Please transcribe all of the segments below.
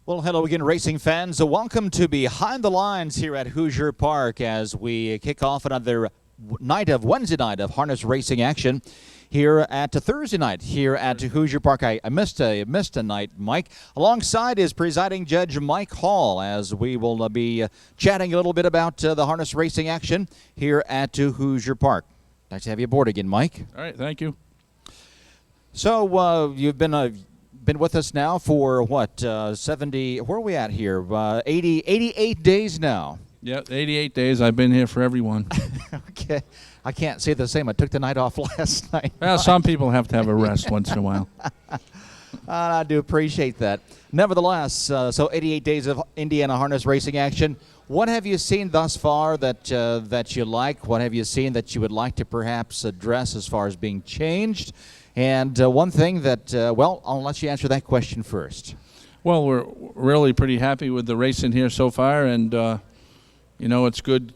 Well, hello again, racing fans. Welcome to Behind the Lines here at Hoosier Park as we kick off another Wednesday night of harness racing action here at Thursday night here at Hoosier Park. I missed a night, Mike. Alongside is presiding judge Mike Hall as we will be chatting a little bit about the harness racing action here at Hoosier Park. Nice to have you aboard again, Mike. All right, thank you. So you've been with us now for what, 70, where are we at here? 88 days now. Yeah, 88 days. I've been here for everyone. Okay. I can't say the same. I took the night off last night. Well, some people have to have a rest once in a while. I do appreciate that. Nevertheless, so 88 days of Indiana harness racing action. What have you seen thus far that you like? What have you seen that you would like to perhaps address as far as being changed? And one thing that, well, I'll let you answer that question first. Well, we're really pretty happy with the racing here so far, and you know, it's good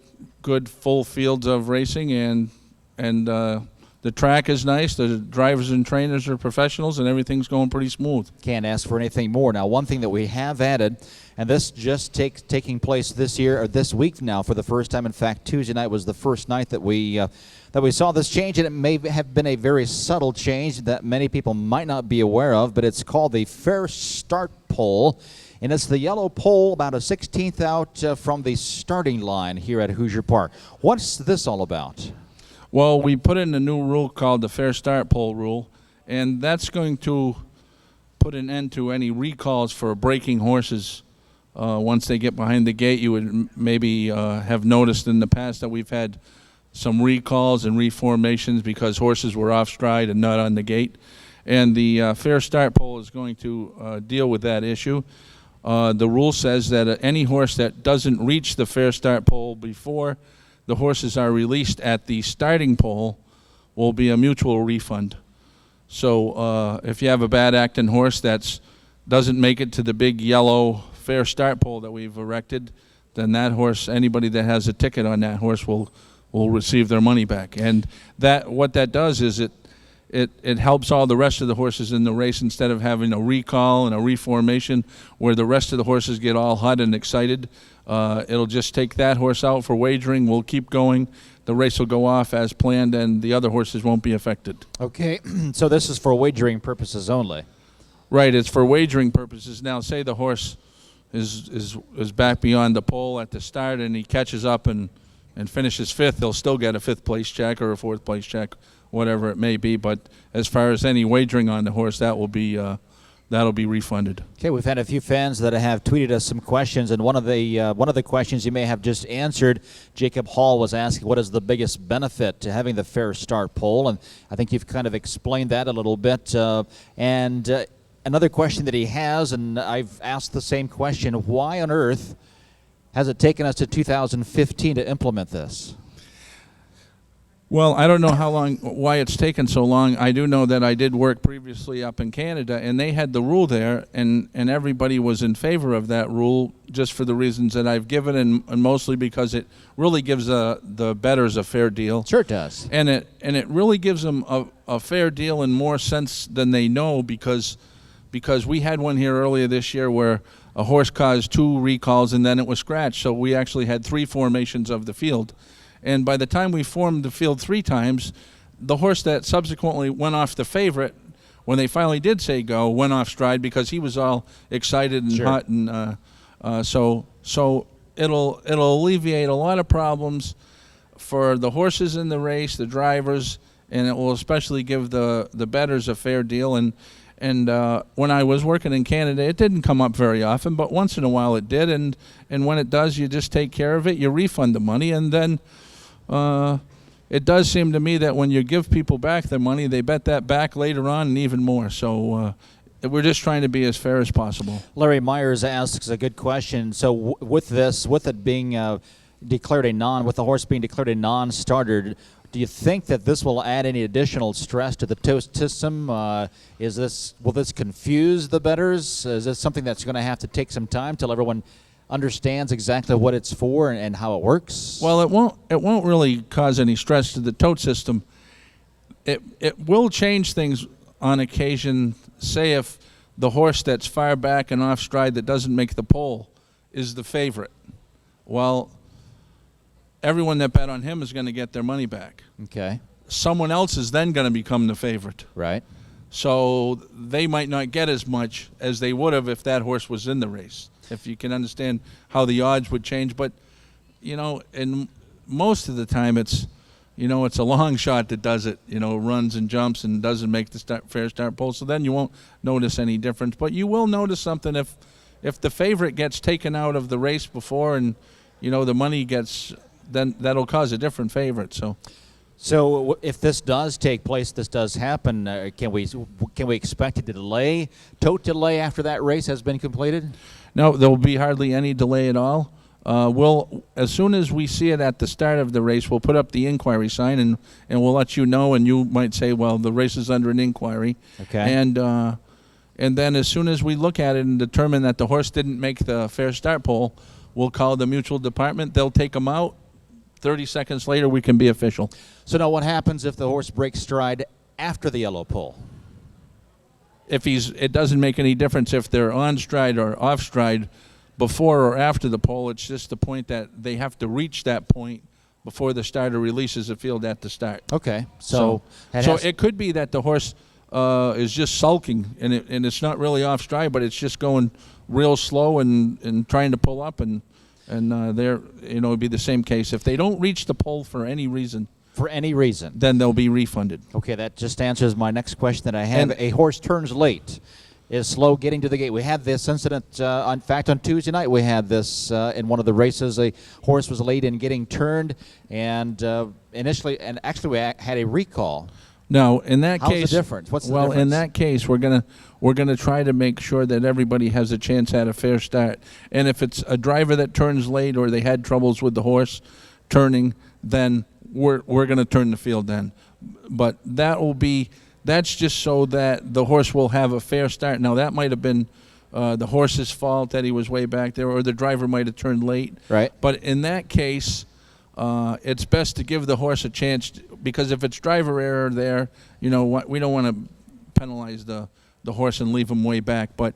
full fields of racing, and the track is nice. The drivers and trainers are professionals, and everything's going pretty smooth. Can't ask for anything more. Now, one thing that we have added, and this just taking place this year or this week now for the first time. In fact, Tuesday night was the first night that we saw this change, and it may have been a very subtle change that many people might not be aware of, but it's called the Fair Start Pole, and it's the yellow pole about a 16th out from the starting line here at Hoosier Park. What's this all about? Well, we put in a new rule called the Fair Start Pole rule, and that's going to put an end to any recalls for breaking horses. Once they get behind the gate, you would maybe have noticed in the past that we've had some recalls and reformations because horses were off stride and not on the gate. And the Fair Start Pole is going to deal with that issue. The rule says that any horse that doesn't reach the Fair Start Pole before the horses are released at the starting pole will be a mutual refund. So if you have a bad acting horse that doesn't make it to the big yellow Fair Start Pole that we've erected, then that horse, anybody that has a ticket on that horse will receive their money back. And what that does is it helps all the rest of the horses in the race instead of having a recall and a reformation where the rest of the horses get all hot and excited. It'll just take that horse out for wagering. We'll keep going. The race will go off as planned, and the other horses won't be affected. Okay, so this is for wagering purposes only. Right, it's for wagering purposes. Now, say the horse is back beyond the pole at the start and he catches up and finishes fifth, he'll still get a fifth place check or a fourth place check, whatever it may be. But as far as any wagering on the horse, that'll be refunded. Okay, we've had a few fans that have tweeted us some questions, and one of the questions you may have just answered, Jacob Hall was asking, what is the biggest benefit to having the Fair Start Pole? And I think you've kind of explained that a little bit. Another question that he has, and I've asked the same question, why on earth has it taken us to 2015 to implement this? Well, I don't know why it's taken so long. I do know that I did work previously up in Canada, and they had the rule there, and everybody was in favor of that rule just for the reasons that I've given, and mostly because it really gives the bettors a fair deal. Sure it does. And it really gives them a fair deal in more sense than they know, because we had one here earlier this year where a horse caused 2 recalls and then it was scratched. So we actually had 3 formations of the field. And by the time we formed the field 3 times, the horse that subsequently went off the favorite, when they finally did say go, went off stride because he was all excited and hot. And so it'll alleviate a lot of problems for the horses in the race, the drivers, and it will especially give the bettors a fair deal. And when I was working in Canada, it didn't come up very often, but once in a while it did. And when it does, you just take care of it. You refund the money, and then it does seem to me that when you give people back their money, they bet that back later on and even more. So we're just trying to be as fair as possible. Larry Myers asks a good question. So with it being declared with the horse being declared a non-starter, do you think that this will add any additional stress to the toast system? Will this confuse the bettors? Is this something that's going to have to take some time till everyone understands exactly what it's for and how it works? Well, it won't really cause any stress to the tote system. It will change things on occasion. Say if the horse that's far back and off stride that doesn't make the pole is the favorite. Well, everyone that bet on him is going to get their money back. Okay. Someone else is then going to become the favorite. Right. So they might not get as much as they would have if that horse was in the race, if you can understand how the odds would change. But, and most of the time it's a long shot that does it, runs and jumps and doesn't make the fair start pole. So then you won't notice any difference. But you will notice something if the favorite gets taken out of the race before and, the money gets, then that'll cause a different favorite. So if this does take place, this does happen, can we expect a delay, tote delay after that race has been completed? No, there will be hardly any delay at all. We'll, as soon as we see it at the start of the race, we'll put up the inquiry sign and we'll let you know, and you might say, well, the race is under an inquiry. Okay. And then as soon as we look at it and determine that the horse didn't make the fair start pole, we'll call the mutual department. They'll take them out. 30 seconds later, we can be official. So now what happens if the horse breaks stride after the yellow pole? It doesn't make any difference if they're on stride or off stride before or after the pole. It's just the point that they have to reach that point before the starter releases the field at the start. Okay. So it could be that the horse is just sulking and it's not really off stride, but it's just going real slow and trying to pull up and there, it'd be the same case. If they don't reach the pole for any reason, then they'll be refunded. Okay, that just answers my next question that I have. A horse turns late, is slow getting to the gate. We had this incident, in fact, on Tuesday night we had this in one of the races. A horse was late in getting turned, and actually we had a recall. No, in that case, how's the difference? What's the difference? In that case, we're gonna try to make sure that everybody has a chance at a fair start. And if it's a driver that turns late or they had troubles with the horse turning, then we're gonna turn the field then. But that's just so that the horse will have a fair start. Now that might have been the horse's fault that he was way back there, or the driver might have turned late. Right. But in that case, it's best to give the horse a chance, because if it's driver error there, we don't want to penalize the horse and leave him way back. But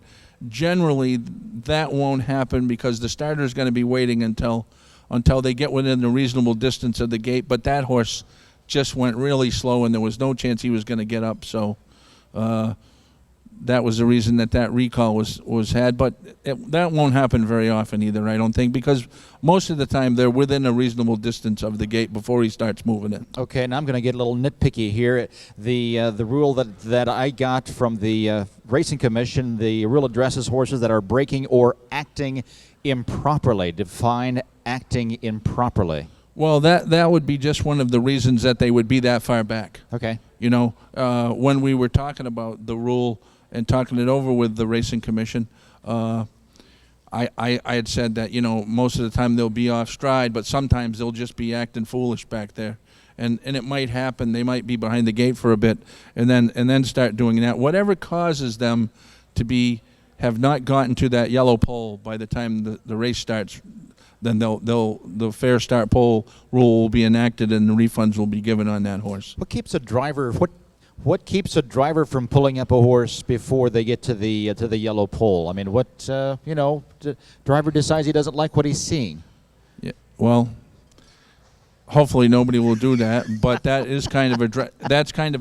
generally, that won't happen because the starter is going to be waiting until they get within a reasonable distance of the gate. But that horse just went really slow, and there was no chance he was going to get up. So that was the reason that recall was had. But that won't happen very often either, I don't think, because most of the time they're within a reasonable distance of the gate before he starts moving it. Okay, now I'm going to get a little nitpicky here. The rule that I got from the Racing Commission, the rule addresses horses that are breaking or acting improperly. Define acting improperly. Well, that would be just one of the reasons that they would be that far back. Okay. When we were talking about the rule and talking it over with the Racing Commission, I had said that, most of the time they'll be off stride, but sometimes they'll just be acting foolish back there. And it might happen. They might be behind the gate for a bit and then start doing that. Whatever causes them to have not gotten to that yellow pole by the time the race starts, then the fair start pole rule will be enacted and the refunds will be given on that horse. What keeps a driver from pulling up a horse before they get to the yellow pole? I mean, the driver decides he doesn't like what he's seeing. Yeah. Well, hopefully nobody will do that, but that is kind of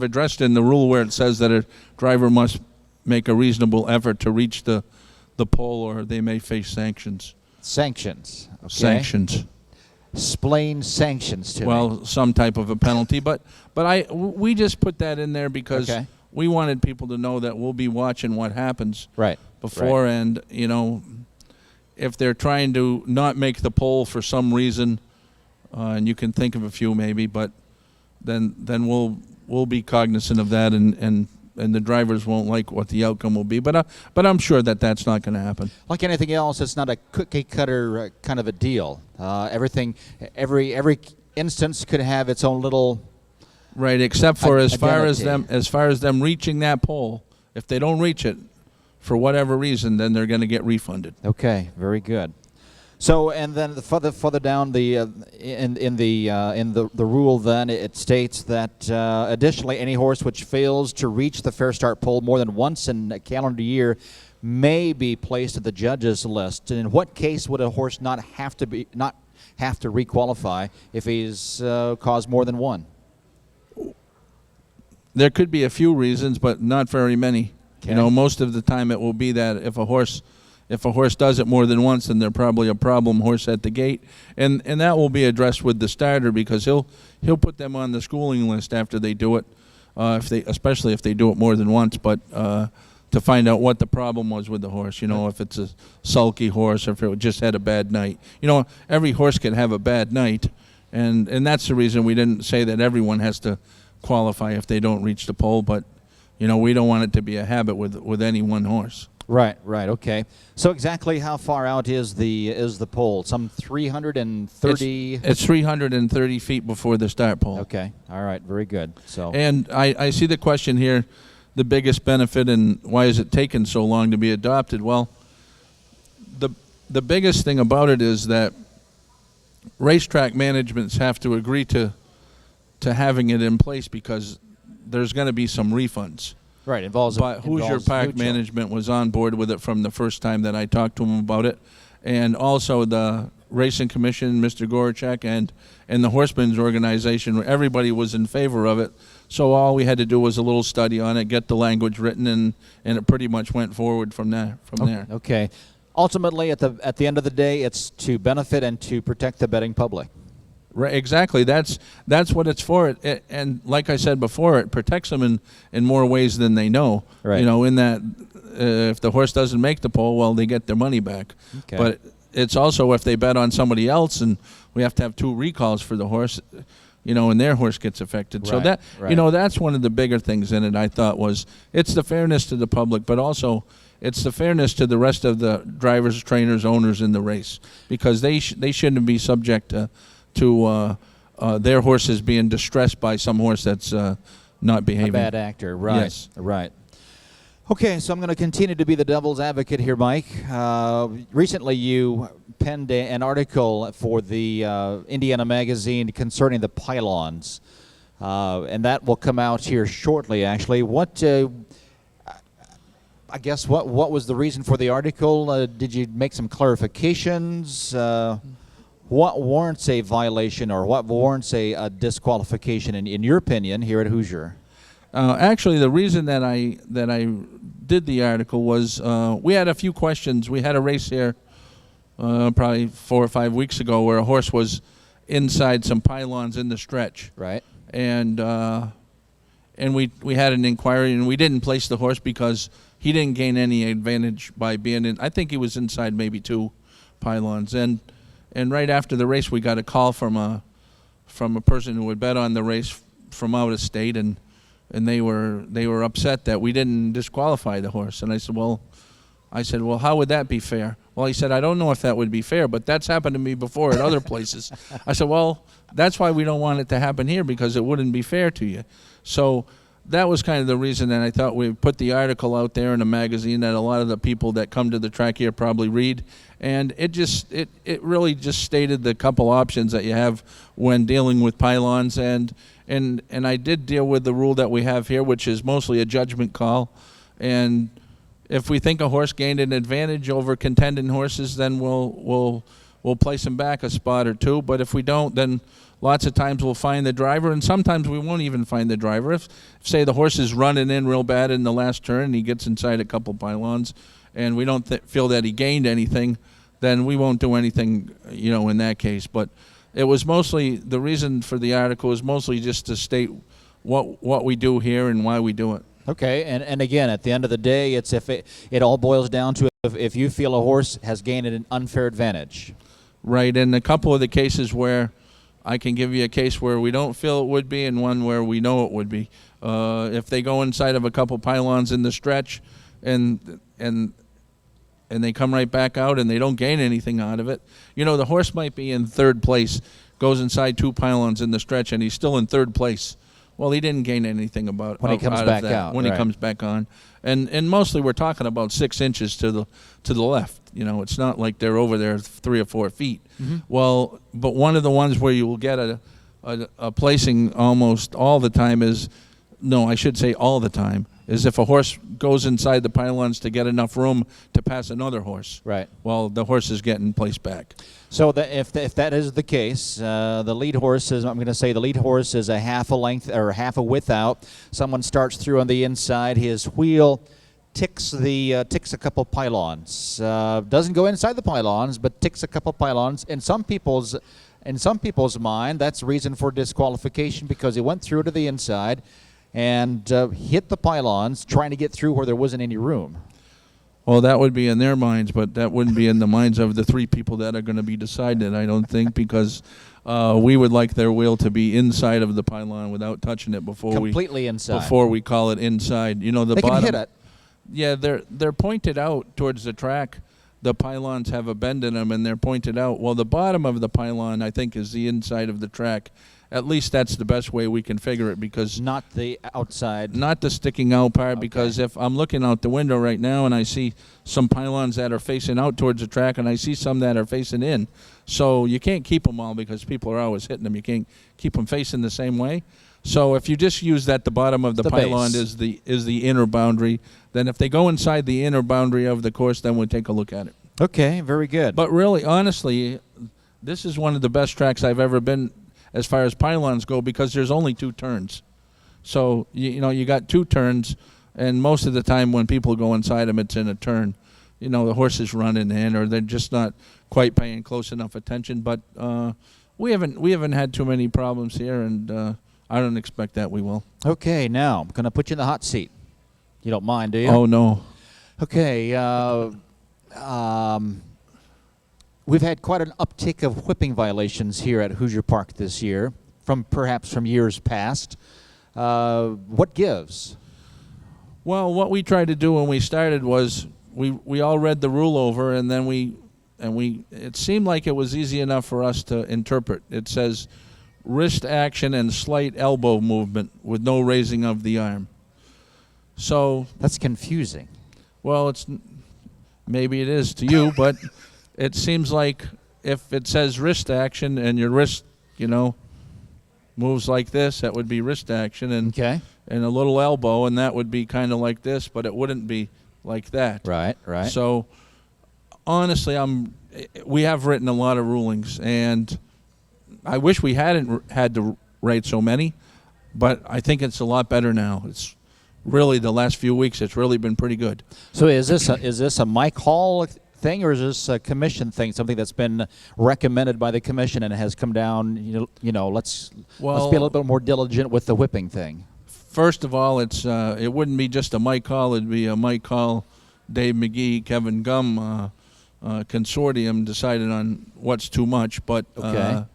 addressed in the rule where it says that a driver must make a reasonable effort to reach the pole, or they may face sanctions. Sanctions. Okay. Sanctions. Explain sanctions to me. Well, some type of a penalty, but we just put that in there because we wanted people to know that we'll be watching what happens before, and if they're trying to not make the pole for some reason, and you can think of a few maybe, but then we'll be cognizant of that, and the drivers won't like what the outcome will be. But I'm sure that that's not going to happen. Like anything else, it's not a cookie cutter kind of a deal. Every instance could have its own little right, except for as far as identity. them reaching that pole. If they don't reach it for whatever reason, then they're going to get refunded. Okay, very good. So, and then further down in the rule, then it states that additionally, any horse which fails to reach the Fair Start pole more than once in a calendar year may be placed at the judges' list. And in what case would a horse not have to requalify if he's caused more than one? There could be a few reasons, but not very many. Okay. You know, most of the time it will be that if a horse does it more than once, then they're probably a problem horse at the gate, and that will be addressed with the starter, because he'll put them on the schooling list after they do it, especially if they do it more than once, but to find out what the problem was with the horse. You know, if it's a sulky horse, or if it just had a bad night. You know, every horse can have a bad night, and that's the reason we didn't say that everyone has to qualify if they don't reach the pole, but you know, we don't want it to be a habit with any one horse. Right, okay. So exactly how far out is the pole? Some 330. It's 330 feet before the start pole. Okay, all right, very good. So. And I see the question here, the biggest benefit and why is it taken so long to be adopted? Well, the biggest thing about it is that racetrack managements have to agree to having it in place, because there's going to be some refunds. Right, involves. But Hoosier Park neutral. Management was on board with it from the first time that I talked to them about it, and also the Racing Commission, Mr. Gorachek, and the Horsemen's Organization. Everybody was in favor of it. So all we had to do was a little study on it, get the language written, and it pretty much went forward from there. Okay. Ultimately, at the end of the day, it's to benefit and to protect the betting public. Right, exactly. That's what it's for. And like I said before, it protects them in more ways than they know. Right. You know, in that if the horse doesn't make the pole, well, they get their money back. Okay. But it's also if they bet on somebody else, and we have to have 2 recalls for the horse, you know, and their horse gets affected. So Right, you know, that's one of the bigger things in it, I thought, was it's the fairness to the public, but also it's the fairness to the rest of the drivers, trainers, owners in the race, because they shouldn't be subject to their horses being distressed by some horse that's not behaving. A bad actor, right? Yes. Right. Okay, so I'm going to continue to be the devil's advocate here, Mike. Recently, you penned an article for the Indiana Magazine concerning the pylons, and that will come out here shortly. Actually, I guess what was the reason for the article? Did you make some clarifications? What warrants a violation, or what warrants a disqualification in your opinion here at Hoosier? Actually, the reason that I did the article was we had a few questions. We had a race here probably 4 or 5 weeks ago where a horse was inside some pylons in the stretch. Right. And we had an inquiry, and we didn't place the horse because he didn't gain any advantage by being in. I think he was inside maybe 2 pylons. And right after the race, we got a call from a person who had bet on the race from out of state, and they were upset that we didn't disqualify the horse. And I said, well, how would that be fair? Well, he said, I don't know if that would be fair, but that's happened to me before at other places. I said, well, that's why we don't want it to happen here, because it wouldn't be fair to you. So that was kind of the reason, and I thought we put the article out there in a magazine that a lot of the people that come to the track here probably read, and it really just stated the couple options that you have when dealing with pylons, and I did deal with the rule that we have here, which is mostly a judgment call, and if we think a horse gained an advantage over contending horses, then we'll place him back a spot or 2, but if we don't, then lots of times we'll find the driver, and sometimes we won't even find the driver. If say, the horse is running in real bad in the last turn, and he gets inside a couple pylons, and we don't feel that he gained anything, then we won't do anything, you know, in that case. But it was mostly, the reason for the article is mostly just to state what we do here and why we do it. Okay, and again, at the end of the day, it's it all boils down to if you feel a horse has gained an unfair advantage. Right, and a couple of the cases where I can give you a case where we don't feel it would be, and one where we know it would be. If they go inside of a couple pylons in the stretch, and they come right back out and they don't gain anything out of it, you know, the horse might be in 3rd place, goes inside 2 pylons in the stretch, and he's still in 3rd place. Well, he didn't gain anything about When he comes out of back that, out, when he right. comes back on, and mostly we're talking about 6 inches to the left. You know, it's not like they're over there 3 or 4 feet. Well, but one of the ones where you will get a placing almost all the time is, no, I should say all the time, is if a horse goes inside the pylons to get enough room to pass another horse. Right. Well, the horse is getting placed back. So if that is the case, the lead horse is, I'm going to say the lead horse is a half a length or half a width out. Someone starts through on the inside. His wheel ticks a couple pylons. Doesn't go inside the pylons, but ticks a couple pylons. In some people's mind, that's reason for disqualification because he went through to the inside and hit the pylons trying to get through where there wasn't any room. Well, that would be in their minds, but that wouldn't be in the minds of the 3 people that are going to be decided, I don't think, because we would like their wheel to be inside of the pylon without touching it Completely inside. before we call it inside. You know, the They bottom. can hit it. Yeah, they're pointed out towards the track. The pylons have a bend in them, and they're pointed out. Well, the bottom of the pylon, I think, is the inside of the track. At least that's the best way we can figure it, because Not the outside. not the sticking out part, Okay. because if I'm looking out the window right now and I see some pylons that are facing out towards the track and I see some that are facing in, so you can't keep them all because people are always hitting them. You can't keep them facing the same way. So if you just use that the bottom of the pylon base. is the inner boundary, then if they go inside the inner boundary of the course, then we'll take a look at it. Okay, very good. But really, honestly, this is one of the best tracks I've ever been as far as pylons go, because there's only 2 turns. So, you know, you got 2 turns, and most of the time when people go inside them, it's in a turn. You know, the horse is running in, or they're just not quite paying close enough attention. But we haven't had too many problems here, and I don't expect that we will. Okay, now I'm going to put you in the hot seat. You don't mind, do you? Oh, no. Okay. We've had quite an uptick of whipping violations here at Hoosier Park this year, perhaps from years past. What gives? Well, what we tried to do when we started was we all read the rule over, and then it seemed like it was easy enough for us to interpret. It says wrist action and slight elbow movement with no raising of the arm. So, That's confusing. well, maybe it is to you, but it seems like if it says wrist action and your wrist, you know, moves like this, that would be wrist action, and Okay. a little elbow, and that would be kind of like this, but it wouldn't be like that. Right, right. So, honestly, we have written a lot of rulings, and I wish we hadn't had to write so many, but I think it's a lot better now. It's really, the last few weeks, it's really been pretty good. So is this a Mike Hall thing, or is this a commission thing, something that's been recommended by the commission and has come down, let's be a little bit more diligent with the whipping thing? First of all, it wouldn't be just a Mike Hall. It'd be a Mike Hall, Dave McGee, Kevin Gum consortium decided on what's too much. But Okay.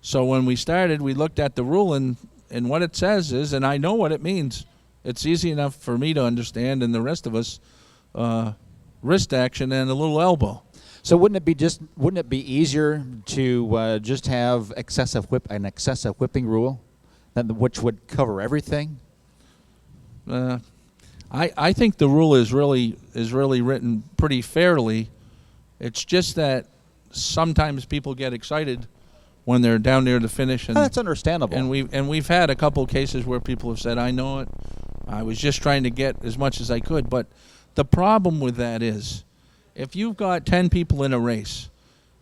So when we started, we looked at the rule, and what it says is, and I know what it means. It's easy enough for me to understand, and the rest of us, wrist action and a little elbow. So wouldn't it be easier to just have an excessive whipping rule, which would cover everything? I think the rule is really written pretty fairly. It's just that sometimes people get excited when they're down near the finish, and That's understandable. and we've had a couple cases where people have said, "I know it. I was just trying to get as much as I could." But the problem with that is, if you've got 10 people in a race,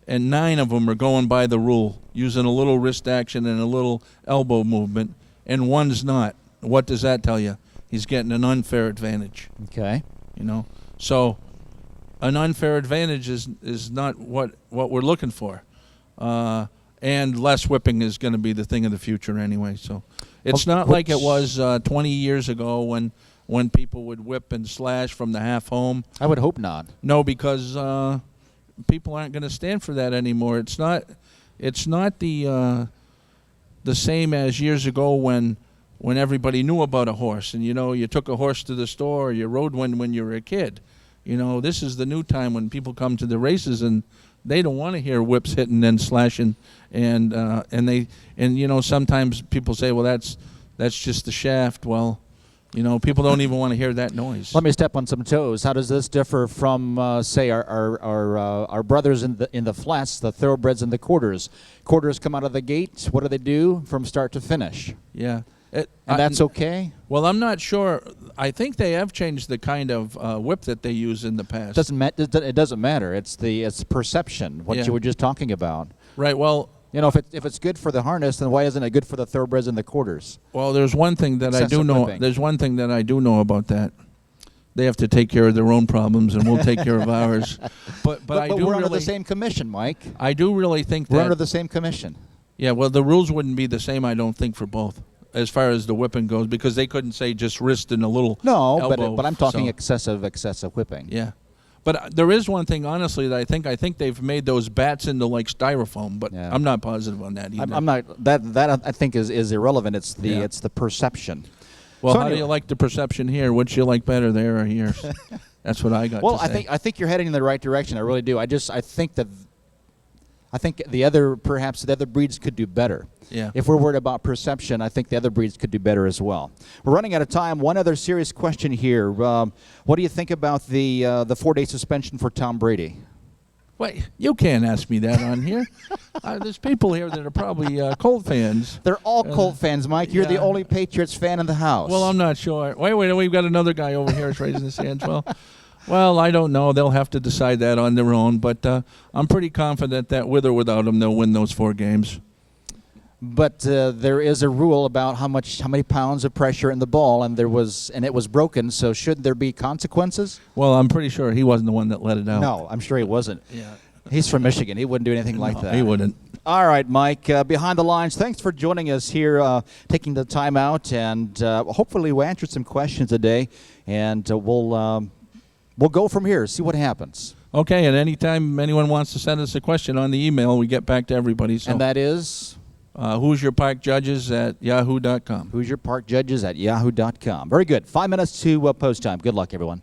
and 9 of them are going by the rule, using a little wrist action and a little elbow movement, and one's not, what does that tell you? He's getting an unfair advantage. Okay. You know, so an unfair advantage is not what we're looking for, and less whipping is going to be the thing of the future anyway. So it's not like it was 20 years ago when people would whip and slash from the half home. I would hope not. No, because people aren't going to stand for that anymore. It's not the same as years ago when everybody knew about a horse, and you took a horse to the store, or you rode one when you were a kid. This is the new time when people come to the races, and they don't want to hear whips hitting and slashing, and sometimes people say, well, that's just the shaft. Well, people don't even want to hear that noise. Let me step on some toes. How does this differ from, say, our brothers in the flats, the thoroughbreds and the quarters? Quarters come out of the gate. What do they do from start to finish? Yeah. And that's okay? Well, I'm not sure. I think they have changed the kind of whip that they use in the past. It doesn't matter. It's perception, what Yeah. you were just talking about. Right. Well, If it's good for the harness, then why isn't it good for the thoroughbreds and the quarters? there's one thing that I do Excessive know. whipping. There's one thing that I do know about that. They have to take care of their own problems, and we'll take care of ours. But I do we're really. under the same commission, Mike. I do really think We're under that. the same commission. Yeah. Well, the rules wouldn't be the same. I don't think for both, as far as the whipping goes, because they couldn't say just wrist and a little. No, elbow, but I'm talking so. excessive whipping. Yeah. But there is one thing, honestly, that I think they've made those bats into like styrofoam, but Yeah. I'm not positive on that either. I'm not that I think is irrelevant. It's Yeah. the perception. Well, So how do anyway. you like the perception here? Which you like better, there or here? That's what I got. Well, to say. I think you're heading in the right direction. I really do. I think the other breeds could do better. Yeah. If we're worried about perception, I think the other breeds could do better as well. We're running out of time. One other serious question here. What do you think about the 4-day suspension for Tom Brady? Wait, you can't ask me that on here. There's people here that are probably Colt fans. They're all Colt fans, Mike. You're the yeah. only Patriots fan in the house. Well, I'm not sure. Wait, we've got another guy over here who's raising his hands. Well, I don't know. They'll have to decide that on their own. But I'm pretty confident that with or without him, they'll win those 4 games. But there is a rule about how many pounds of pressure in the ball, and it was broken. So should there be consequences? Well, I'm pretty sure he wasn't the one that let it out. No, I'm sure he wasn't. Yeah. He's from Michigan. He wouldn't do anything like No, that. he wouldn't. All right, Mike. Behind the lines. Thanks for joining us here, taking the time out, and hopefully we answered some questions today, and we'll go from here. See what happens. Okay, and anytime anyone wants to send us a question on the email, we get back to everybody. So, And that is Who's Your Park Judges at yahoo.com. Hoosier Park Judges at yahoo.com. Very good. 5 minutes to post time. Good luck, everyone.